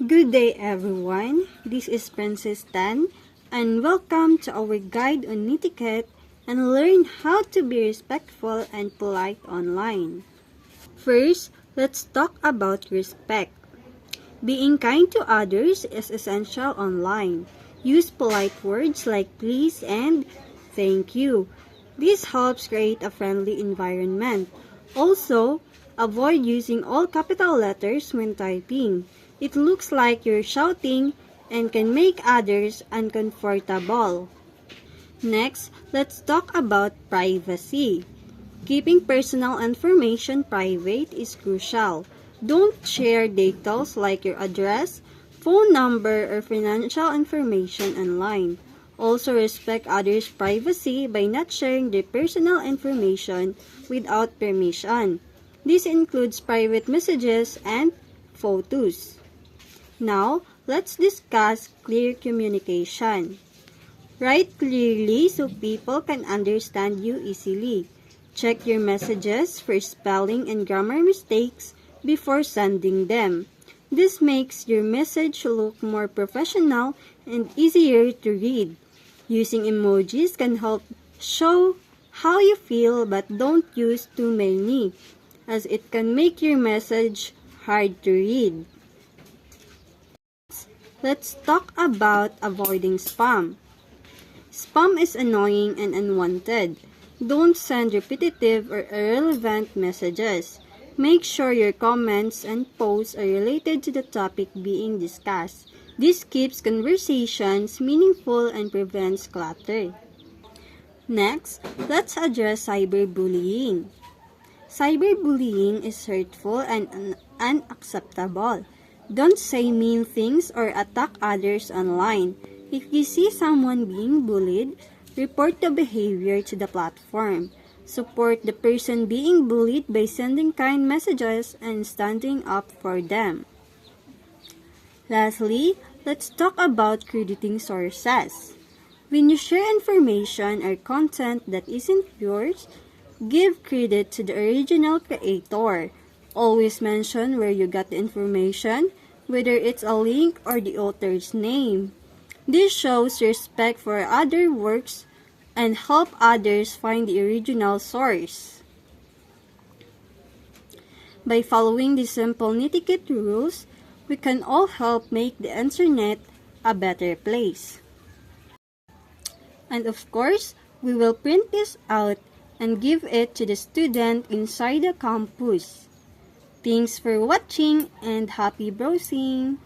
Good day everyone, this is Princess Tan and welcome to our guide on etiquette and learn how to be respectful and polite online. First, let's talk about respect. Being kind to others is essential online. Use polite words like please and thank you. This helps create a friendly environment. Also, avoid using all capital letters when typing. It looks like you're shouting and can make others uncomfortable. Next, let's talk about privacy. Keeping personal information private is crucial. Don't share details like your address, phone number, or financial information online. Also respect others' privacy by not sharing their personal information without permission. This includes private messages and photos. Now, let's discuss clear communication. Write clearly so people can understand you easily. Check your messages for spelling and grammar mistakes before sending them. This makes your message look more professional and easier to read. Using emojis can help show how you feel, but don't use too many, as it can make your message hard to read. Let's talk about avoiding spam. Spam is annoying and unwanted. Don't send repetitive or irrelevant messages. Make sure your comments and posts are related to the topic being discussed. This keeps conversations meaningful and prevents clutter. Next, let's address cyberbullying. Cyberbullying is hurtful and unacceptable. Don't say mean things or attack others online. If you see someone being bullied, report the behavior to the platform. Support the person being bullied by sending kind messages and standing up for them. Lastly, let's talk about crediting sources. When you share information or content that isn't yours, give credit to the original creator. Always mention where you got the information, whether it's a link or the author's name. This shows respect for other works and help others find the original source. By following these simple etiquette rules, we can all help make the internet a better place. And of course, we will print this out and give it to the student inside the campus. Thanks for watching and happy browsing!